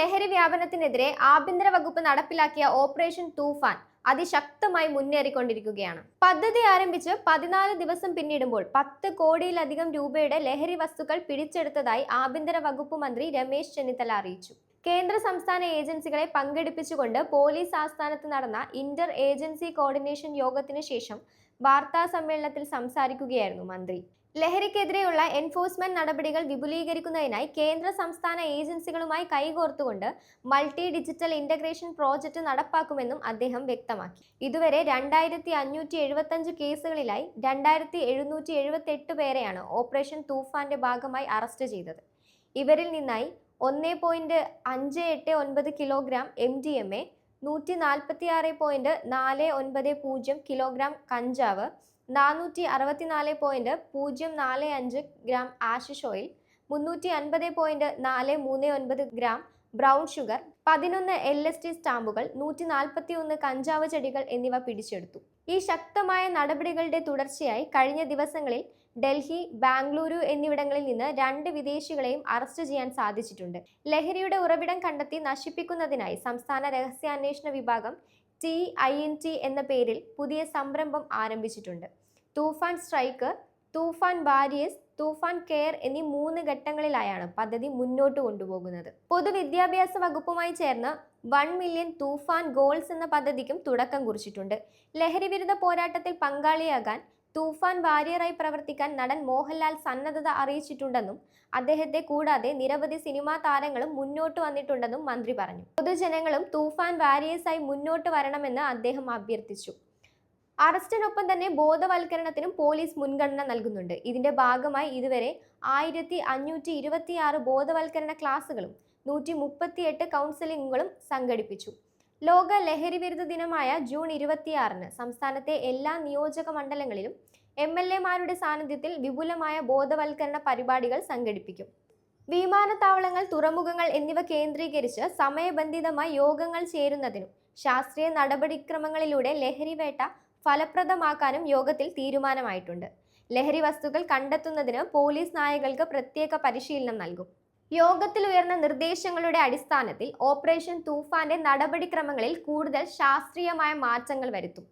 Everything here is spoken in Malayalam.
ലഹരി വ്യാപനത്തിനെതിരെ ആഭ്യന്തര വകുപ്പ് നടപ്പിലാക്കിയ ഓപ്പറേഷൻ തൂഫാൻ അതിശക്തമായി മുന്നേറിക്കൊണ്ടിരിക്കുകയാണ്. പദ്ധതി ആരംഭിച്ച് 14 ദിവസം പിന്നിടുമ്പോൾ 10 കോടിയിലധികം രൂപയുടെ ലഹരി വസ്തുക്കൾ പിടിച്ചെടുത്തതായി ആഭ്യന്തര വകുപ്പ് മന്ത്രി രമേശ് ചെന്നിത്തല അറിയിച്ചു. കേന്ദ്ര സംസ്ഥാന ഏജൻസികളെ പങ്കെടുപ്പിച്ചുകൊണ്ട് പോലീസ് ആസ്ഥാനത്ത് നടന്ന ഇന്റർ ഏജൻസി കോർഡിനേഷൻ യോഗത്തിന് ശേഷം വാർത്താ സമ്മേളനത്തിൽ സംസാരിക്കുകയായിരുന്നു മന്ത്രി. ലഹരിക്കെതിരെയുള്ള എൻഫോഴ്സ്മെന്റ് നടപടികൾ വിപുലീകരിക്കുന്നതിനായി കേന്ദ്ര സംസ്ഥാന ഏജൻസികളുമായി കൈകോർത്തുകൊണ്ട് മൾട്ടി ഡിജിറ്റൽ ഇന്റഗ്രേഷൻ പ്രോജക്റ്റ് നടപ്പാക്കുമെന്നും അദ്ദേഹം വ്യക്തമാക്കി. ഇതുവരെ 2575 കേസുകളിലായി 2778 പേരെയാണ് ഓപ്പറേഷൻ തൂഫാന്റെ ഭാഗമായി അറസ്റ്റ് ചെയ്തത്. ഇവരിൽ നിന്നായി 1.589 കിലോഗ്രാം MDMA, 146.490 കിലോഗ്രാം കഞ്ചാവ്, 464.045 gram Ashish oil, 350.439 gram brown sugar, 11 LSD സ്റ്റാമ്പുകൾ, 141 കഞ്ചാവ് ചെടികൾ എന്നിവ പിടിച്ചെടുത്തു. ഈ ശക്തമായ നടപടികളുടെ തുടർച്ചയായി കഴിഞ്ഞ ദിവസങ്ങളിൽ ഡൽഹി, ബാംഗ്ലൂരു എന്നിവിടങ്ങളിൽ നിന്ന് 2 വിദേശികളെയും അറസ്റ്റ് ചെയ്യാൻ സാധിച്ചിട്ടുണ്ട്. ലഹരിയുടെ ഉറവിടം കണ്ടെത്തി നശിപ്പിക്കുന്നതിനായി സംസ്ഥാന രഹസ്യാന്വേഷണ വിഭാഗം TINT എന്ന പേരിൽ പുതിയ സംരംഭം ആരംഭിച്ചിട്ടുണ്ട്. തൂഫാൻ സ്ട്രൈക്ക്, തൂഫാൻ വാരിയേഴ്സ്, തൂഫാൻ കെയർ എന്നീ 3 ഘട്ടങ്ങളിലായാണ് പദ്ധതി മുന്നോട്ട് കൊണ്ടുപോകുന്നത്. പൊതുവിദ്യാഭ്യാസ വകുപ്പുമായി ചേർന്ന് 1 മില്യൺ തൂഫാൻ ഗോൾസ് എന്ന പദ്ധതിക്കും തുടക്കം കുറിച്ചിട്ടുണ്ട്. ലഹരി വിരുദ്ധ പോരാട്ടത്തിൽ പങ്കാളിയാകാൻ തൂഫാൻ വാരിയറായി പ്രവർത്തിക്കാൻ നടൻ മോഹൻലാൽ സന്നദ്ധത അറിയിച്ചിട്ടുണ്ടെന്നും അദ്ദേഹത്തെ കൂടാതെ നിരവധി സിനിമാ താരങ്ങളും മുന്നോട്ട് വന്നിട്ടുണ്ടെന്നും മന്ത്രി പറഞ്ഞു. പൊതുജനങ്ങളും തൂഫാൻ വാരിയേഴ്സായി മുന്നോട്ട് വരണമെന്ന് അദ്ദേഹം അഭ്യർത്ഥിച്ചു. അറസ്റ്റിനൊപ്പം തന്നെ ബോധവൽക്കരണത്തിനും പോലീസ് മുൻഗണന നൽകുന്നുണ്ട്. ഇതിന്റെ ഭാഗമായി ഇതുവരെ 1526 ബോധവൽക്കരണ ക്ലാസുകളും 138 കൗൺസിലിംഗുകളും സംഘടിപ്പിച്ചു. ലോക ലഹരി വിരുദ്ധ ദിനമായ ജൂൺ 26-ന് സംസ്ഥാനത്തെ എല്ലാ നിയോജക മണ്ഡലങ്ങളിലും MLA-മാരുടെ സാന്നിധ്യത്തിൽ വിപുലമായ ബോധവൽക്കരണ പരിപാടികൾ സംഘടിപ്പിക്കും. വിമാനത്താവളങ്ങൾ, തുറമുഖങ്ങൾ എന്നിവ കേന്ദ്രീകരിച്ച് സമയബന്ധിതമായി യോഗങ്ങൾ ചേരുന്നതിനും ശാസ്ത്രീയ നടപടിക്രമങ്ങളിലൂടെ ലഹരി വേട്ട ഫലപ്രദമാക്കാനും യോഗത്തിൽ തീരുമാനമായിട്ടുണ്ട്. ലഹരി വസ്തുക്കൾ കണ്ടെത്തുന്നതിന് പോലീസ് നായകൾക്ക് പ്രത്യേക പരിശീലനം നൽകും. യോഗത്തിൽ ഉയർന്ന നിർദ്ദേശങ്ങളുടെ അടിസ്ഥാനത്തിൽ ഓപ്പറേഷൻ തൂഫാന്റെ നടപടിക്രമങ്ങളിൽ കൂടുതൽ ശാസ്ത്രീയമായ മാറ്റങ്ങൾ വരുത്തും.